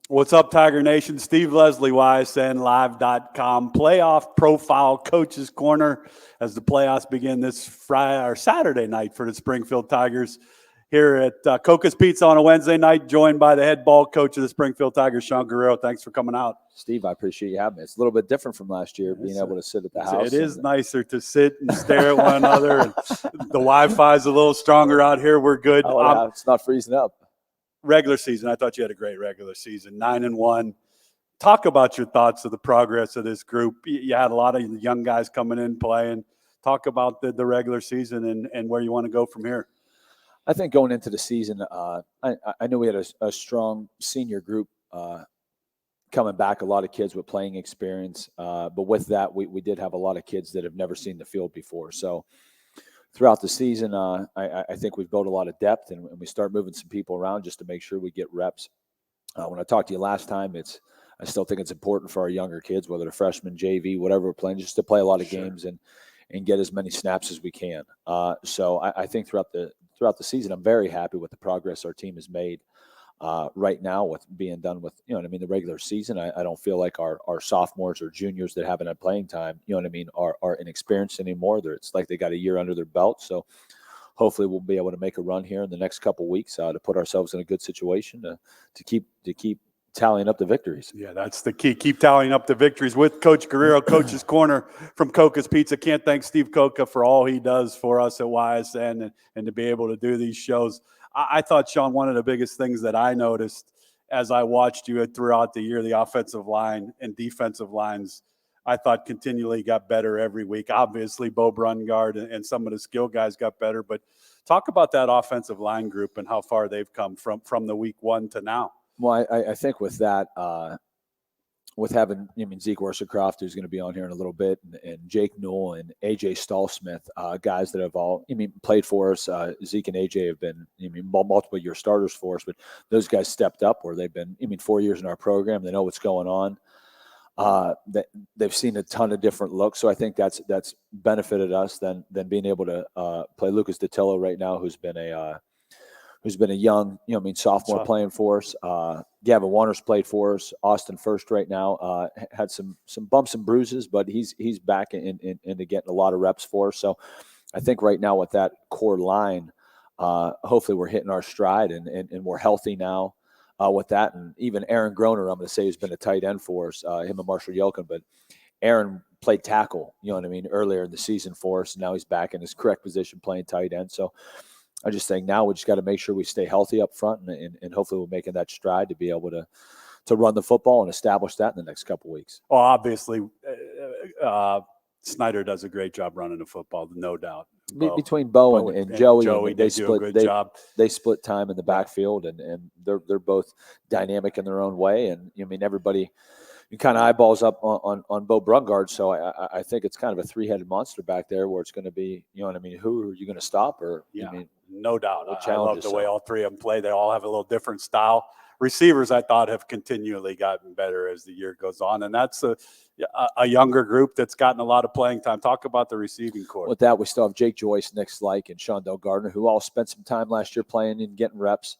What's up, Tiger Nation? Steve Leslie, YSNLive.com. Playoff profile coaches corner as the playoffs begin this Friday or Saturday night for the Springfield Tigers here at Cocca's Pizza on a Wednesday night, joined by the head ball coach of the Springfield Tigers, Sean Guerriero. Thanks for coming out. Steve, I appreciate you having me. It's a little bit different from last year, being able to sit at the house. It is nicer to sit and stare at one another. And the Wi-Fi is a little stronger out here. We're good. It's not freezing up. Regular season, I thought you had a great regular season, 9-1. Talk about your thoughts of the progress of this group. You had a lot of young guys coming in playing. Talk about the regular season and where you want to go from here. I think going into the season, I knew we had a strong senior group coming back, a lot of kids with playing experience. But with that, we did have a lot of kids that have never seen the field before. So throughout the season, I think we've built a lot of depth, and we start moving some people around just to make sure we get reps. When I talked to you last time, I still think it's important for our younger kids, whether they're freshmen, JV, whatever we're playing, just to play a lot of games and get as many snaps as we can. So I think throughout the season, I'm very happy with the progress our team has made. Right now, with being done with, the regular season, I don't feel like our sophomores or juniors that haven't had playing time, are inexperienced anymore. It's like they got a year under their belt. So hopefully we'll be able to make a run here in the next couple of weeks to put ourselves in a good situation to keep tallying up the victories. Yeah, that's the key. Keep tallying up the victories with Coach Guerriero, Coach's Corner from Cocca's Pizza. Can't thank Steve Cocca for all he does for us at YSN and to be able to do these shows. I thought, Sean, one of the biggest things that I noticed as I watched you throughout the year, the offensive line and defensive lines, I thought continually got better every week. Obviously, Bo Brungard and some of the skill guys got better. But talk about that offensive line group and how far they've come from the week one to now. Well, I think with that, with having Zeke Worsacroft, who's going to be on here in a little bit, and Jake Newell and AJ Stallsmith, guys that have all played for us. Zeke and AJ have been multiple year starters for us, but those guys stepped up where they've been 4 years in our program. They know what's going on. They've seen a ton of different looks, so I think that's benefited us than being able to play Lucas Datillo right now, who's been a young, sophomore playing for us. Gavin Warner's played for us. Austin First right now had some bumps and bruises, but he's back into getting a lot of reps for us. So I think right now with that core line, hopefully we're hitting our stride and we're healthy now with that. And even Aaron Groner, I'm going to say, has been a tight end for us, him and Marshall Yelkin. But Aaron played tackle, earlier in the season for us. And now he's back in his correct position playing tight end. So I just think now we just got to make sure we stay healthy up front, and hopefully we're making that stride to be able to run the football and establish that in the next couple of weeks. Well, obviously, Snyder does a great job running the football, no doubt. Between Bo and Joey, they do a good job. They split time in the backfield, and they're both dynamic in their own way. And everybody kind of eyeballs up on Bo Brungard, so I think it's kind of a three-headed monster back there where it's going to be, who are you going to stop? Or no doubt. I love the way all three of them play. They all have a little different style. Receivers, I thought, have continually gotten better as the year goes on, and that's a younger group that's gotten a lot of playing time. Talk about the receiving corps. With that, we still have Jake Joyce, Nick Slyke, and Shondell Gardner, who all spent some time last year playing and getting reps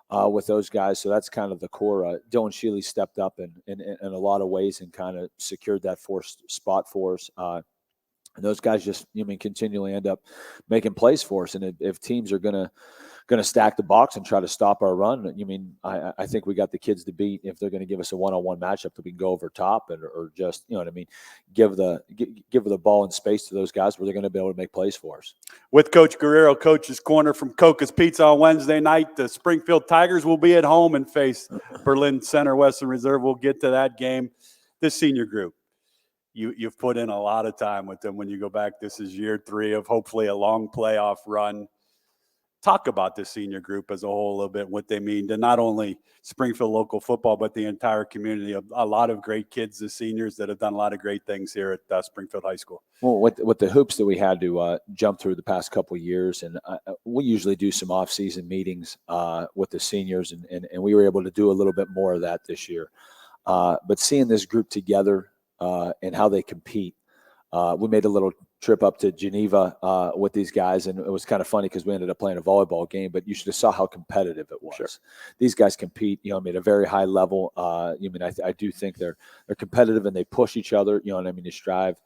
with those guys. So that's kind of the core. Dylan Shealy stepped up in a lot of ways and kind of secured that fourth spot for us. And those guys just, continually end up making plays for us. And if teams are going to stack the box and try to stop our run, I think we got the kids to beat if they're going to give us a one-on-one matchup that we can go over top or just, give the ball in space to those guys where they're going to be able to make plays for us. With Coach Guerriero, Coach's Corner from Cocca's Pizza on Wednesday night, the Springfield Tigers will be at home and face Berlin Center Western Reserve. We'll get to that game. This senior group, you've put in a lot of time with them. When you go back, this is year 3 of hopefully a long playoff run. Talk about this senior group as a whole a little bit, what they mean to not only Springfield local football, but the entire community. A lot of great kids, the seniors, that have done a lot of great things here at Springfield High School. Well, with the hoops that we had to jump through the past couple of years, and we usually do some off-season meetings with the seniors, and we were able to do a little bit more of that this year. But seeing this group together and how they compete, we made a little trip up to Geneva with these guys, and it was kind of funny because we ended up playing a volleyball game, but you should have saw how competitive it was. Sure. These guys compete, at a very high level. I do think they're competitive and they push each other, to strive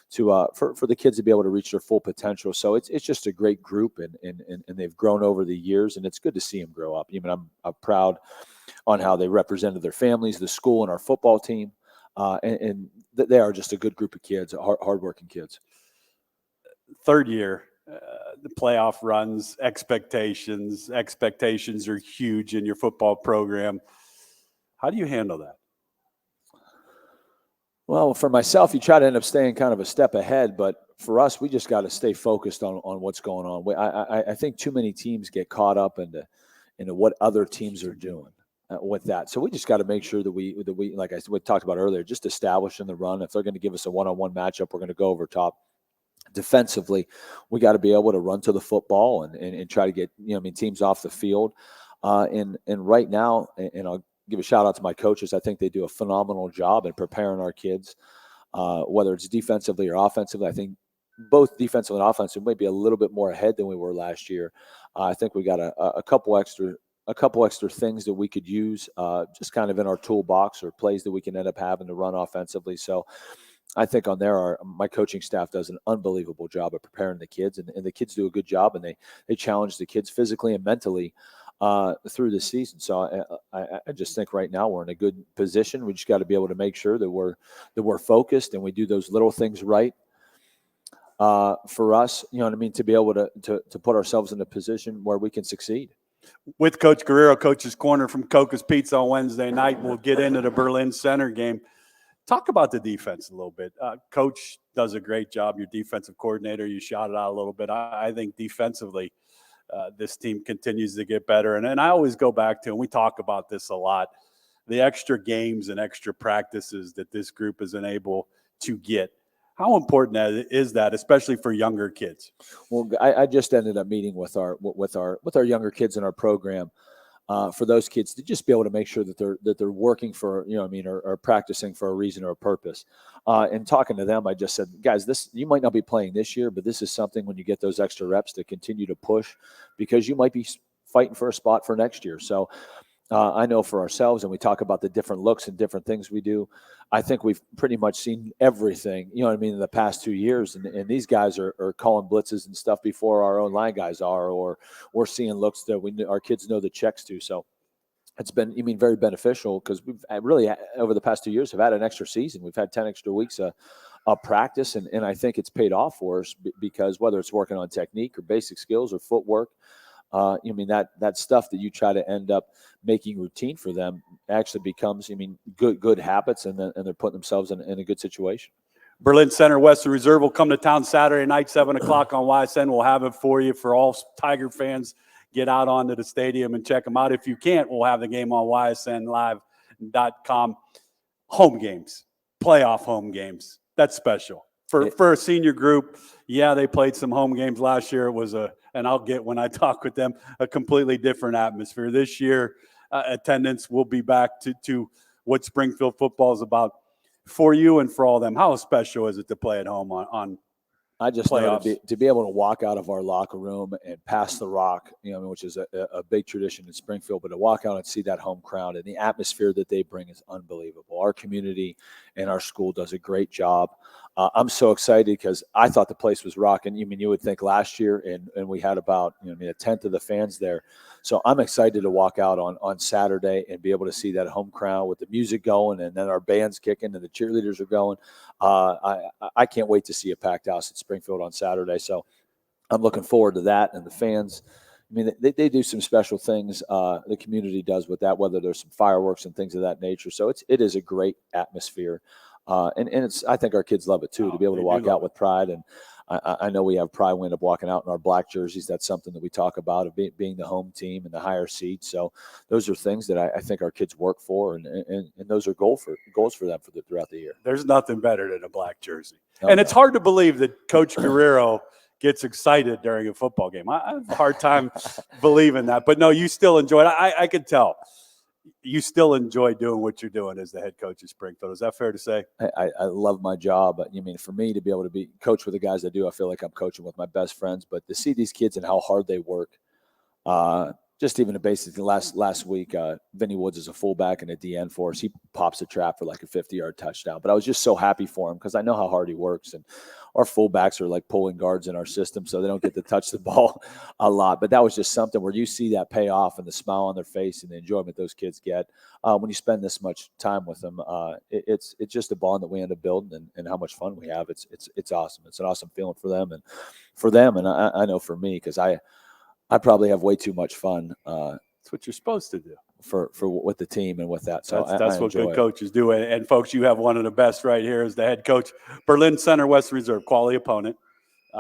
to for the kids to be able to reach their full potential. So it's just a great group, and they've grown over the years, and it's good to see them grow up. I'm proud on how they represented their families, the school, and our football team, and they are just a good group of kids, hardworking kids. Third year, the playoff runs, expectations are huge in your football program. How do you handle that? Well, for myself, you try to end up staying kind of a step ahead, but for us, we just got to stay focused on what's going on. I think too many teams get caught up into what other teams are doing with that. So we just got to make sure that we, like we talked about earlier, just establishing the run. If they're going to give us a one-on-one matchup, we're going to go over top. Defensively, we got to be able to run to the football and try to get teams off the field. And right now, and I'll give a shout out to my coaches. I think they do a phenomenal job in preparing our kids, whether it's defensively or offensively. I think both defensive and offensive might be a little bit more ahead than we were last year. I think we got a couple extra things that we could use, just kind of in our toolbox, or plays that we can end up having to run offensively. So I think on there, my coaching staff does an unbelievable job of preparing the kids, and the kids do a good job, and they challenge the kids physically and mentally through the season. So I just think right now we're in a good position. We just got to be able to make sure that we're focused and we do those little things right for us, to be able to put ourselves in a position where we can succeed. With Coach Guerriero, Coach's Corner from Cocca's Pizza on Wednesday night, we'll get into the Berlin Center game. Talk about the defense a little bit. Coach does a great job. Your defensive coordinator, you shot it out a little bit. I think defensively, this team continues to get better. And I always go back to, and we talk about this a lot, the extra games and extra practices that this group is able to get. How important is that, especially for younger kids? Well, I just ended up meeting with our younger kids in our program. For those kids to just be able to make sure that they're working for, or practicing for a reason or a purpose. And talking to them, I just said, guys, you might not be playing this year, but this is something when you get those extra reps to continue to push, because you might be fighting for a spot for next year. So I know for ourselves, and we talk about the different looks and different things we do. I think we've pretty much seen everything, in the past 2 years. And these guys are calling blitzes and stuff before our own line guys are, or we're seeing looks that our kids know the checks to. So it's been, very beneficial, because we've really, over the past 2 years, have had an extra season. We've had 10 extra weeks of practice, and I think it's paid off for us, because whether it's working on technique or basic skills or footwork, that stuff that you try to end up making routine for them actually becomes, good habits, and they're putting themselves in a good situation. Berlin Center Western Reserve will come to town Saturday night, 7 o'clock on YSN. We'll have it for you for all Tiger fans. Get out onto the stadium and check them out. If you can't, we'll have the game on ysnlive.com. Home games, playoff home games. That's special. For a senior group, yeah, they played some home games last year. It was and I'll get, when I talk with them, a completely different atmosphere. This year, attendance will be back to what Springfield football is about for you and for all of them. How special is it to play at home on I just know to be able to walk out of our locker room and pass the rock, which is a big tradition in Springfield, but to walk out and see that home crowd and the atmosphere that they bring is unbelievable. Our community and our school does a great job. I'm so excited because I thought the place was rocking. You would think last year, and we had about a tenth of the fans there. So I'm excited to walk out on Saturday and be able to see that home crowd with the music going, and then our band's kicking and the cheerleaders are going. I can't wait to see a packed house at Springfield on Saturday. So I'm looking forward to that. And the fans, they do some special things. The community does with that, whether there's some fireworks and things of that nature. So it is a great atmosphere. And I think our kids love it too, to be able to walk out with pride. And I know we have pride. We end up walking out in our black jerseys. That's something that we talk about, of being the home team and the higher seed. So those are things that I think our kids work for, and those are goals for them throughout the year. There's nothing better than a black jersey. It's hard to believe that Coach Guerriero gets excited during a football game. I have a hard time believing that. But no, you still enjoy it. I could tell. you still enjoy doing what you're doing as the head coach of Springfield. Is that fair to say? I love my job. For me to be able to be coach with the guys I do, I feel like I'm coaching with my best friends. But to see these kids and how hard they work, just even basically last week, Vinny Woods is a fullback and a DN for us. He pops a trap for like a 50-yard touchdown. But I was just so happy for him because I know how hard he works. And our fullbacks are like pulling guards in our system, so they don't get to touch the ball a lot. But that was just something where you see that pay off and the smile on their face and the enjoyment those kids get when you spend this much time with them. It's just a bond that we end up building and how much fun we have. It's awesome. It's an awesome feeling for them, and I know for me because I probably have way too much fun. That's what you're supposed to do for with the team and with that. So that's what good coaches do. And folks, you have one of the best right here as the head coach, Berlin Center, Western Reserve, quality opponent.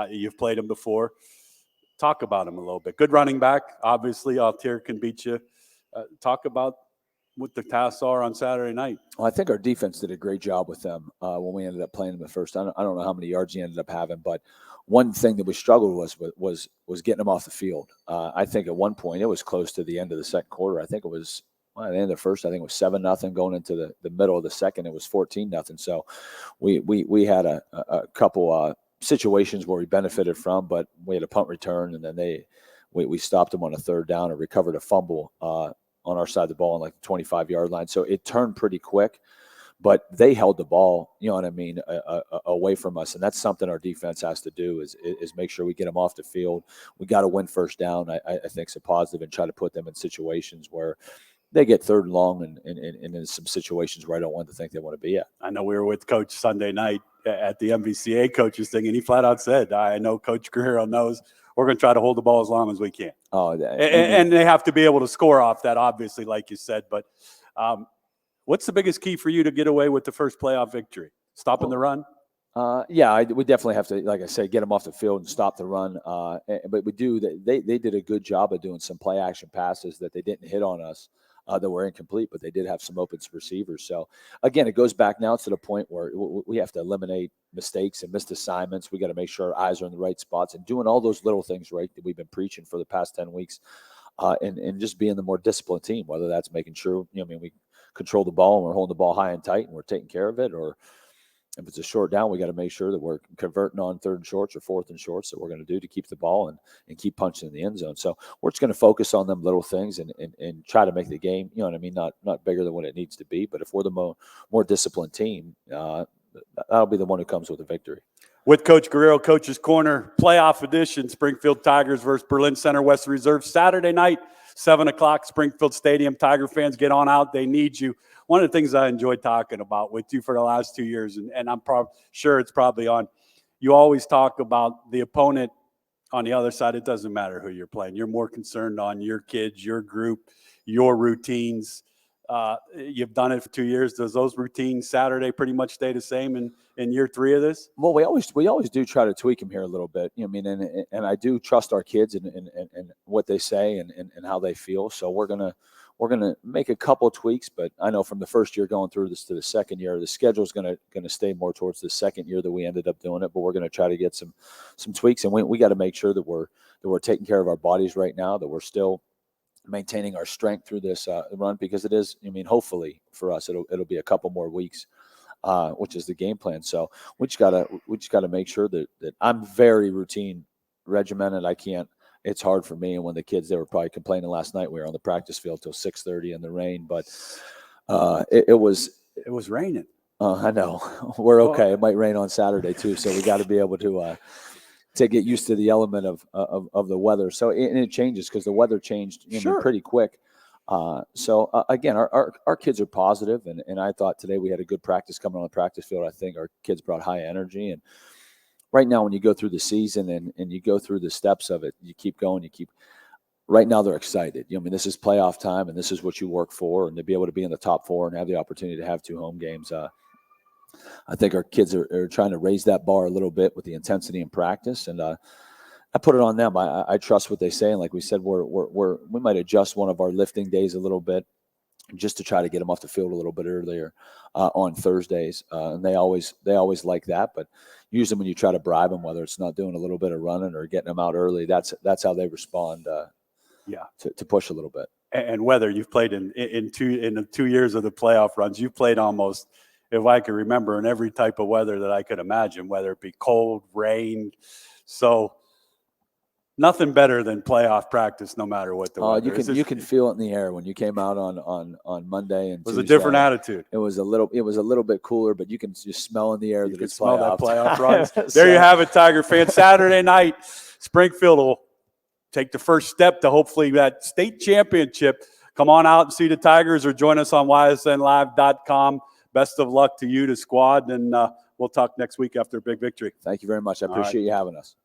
You've played him before. Talk about him a little bit. Good running back. Obviously, Altier can beat you. Talk about what the tasks are on Saturday night. Well, I think our defense did a great job with them when we ended up playing them at first. I don't know how many yards he ended up having, but one thing that we struggled was getting them off the field. I think at one point it was close to the end of the second quarter. I think it was at the end of the first. I think it was 7-0 going into the middle of the second. It was 14-0. So we had a couple situations where we benefited from, but we had a punt return, and then we stopped them on a third down and recovered a fumble on our side of the ball on like the 25-yard line. So it turned pretty quick. But they held the ball, you know what I mean, away from us, and that's something our defense has to do is make sure we get them off the field. We got to win first down. I think it's a positive, and try to put them in situations where they get third and long, and in some situations where I don't want to think they want to be at. I know we were with Coach Sunday night at the MVCA coaches thing, and he flat out said, "I know Coach Guerriero knows we're going to try to hold the ball as long as we can." And they have to be able to score off that, obviously, like you said, but. What's the biggest key for you to get away with the first playoff victory? Stopping the run? We definitely have to, like I say, get them off the field and stop the run. But we do. They did a good job of doing some play action passes that they didn't hit on us that were incomplete, but they did have some open receivers. So, again, it goes back now to the point where we have to eliminate mistakes and missed assignments. We got to make sure our eyes are in the right spots and doing all those little things right that we've been preaching for the past 10 weeks and just being the more disciplined team, whether that's making sure, we control the ball and we're holding the ball high and tight and we're taking care of it, or if it's a short down, we got to make sure that we're converting on third and shorts or fourth and shorts that we're going to do to keep the ball and keep punching in the end zone. So we're just going to focus on them little things and try to make the game, not bigger than what it needs to be. But if we're the more disciplined team, that'll be the one who comes with a victory. With Coach Guerriero, Coach's Corner, playoff edition, Springfield Tigers versus Berlin Center, Western Reserve, Saturday night, 7 o'clock, Springfield Stadium. Tiger fans, get on out. They need you. One of the things I enjoyed talking about with you for the last 2 years, and I'm sure it's probably on, you always talk about the opponent on the other side. It doesn't matter who you're playing. You're more concerned on your kids, your group, your routines. You've done it for 2 years. Does those routines Saturday pretty much stay the same in year 3 of this? Well, we always do try to tweak them here a little bit. And I do trust our kids and what they say and how they feel. So we're gonna make a couple of tweaks, but I know from the first year going through this to the second year, the schedule is gonna stay more towards the second year that we ended up doing it. But we're gonna try to get some tweaks, and we got to make sure that we're taking care of our bodies right now, that we're still maintaining our strength through this run, because it is, hopefully for us, it'll be a couple more weeks, which is the game plan. So we just gotta make sure that I'm very routine regimented. It's hard for me. And when the kids, they were probably complaining last night, we were on the practice field till 6:30 in the rain, but it was raining. I know. We're okay. It might rain on Saturday too. So we got to be able to get used to the element of the weather. So it changes because the weather changed pretty quick. Again, our kids are positive, and I thought today we had a good practice coming on the practice field. I think our kids brought high energy, and right now when you go through the season and you go through the steps of it, you keep going, right now they're excited. This is playoff time, and this is what you work for, and to be able to be in the top 4 and have the opportunity to have 2 home games. I think our kids are trying to raise that bar a little bit with the intensity in practice, and I put it on them. I trust what they say, and like we said, we might adjust one of our lifting days a little bit just to try to get them off the field a little bit earlier on Thursdays, and they always like that. But usually when you try to bribe them, whether it's not doing a little bit of running or getting them out early, that's how they respond. To push a little bit. and weather. You've played in the 2 years of the playoff runs. You've played almost, if I can remember, in every type of weather that I could imagine, whether it be cold, rain. So nothing better than playoff practice, no matter what the weather. You can feel it in the air when you came out on Monday and it was Tuesday. A different attitude. It was a little bit cooler, but you can just smell in the air that it's smell playoff. that playoff runs. So, there you have it, Tiger fans. Saturday night, Springfield will take the first step to hopefully that state championship. Come on out and see the Tigers, or join us on ysnlive.com. Best of luck to you, the squad, and we'll talk next week after a big victory. Thank you very much. I appreciate you having us.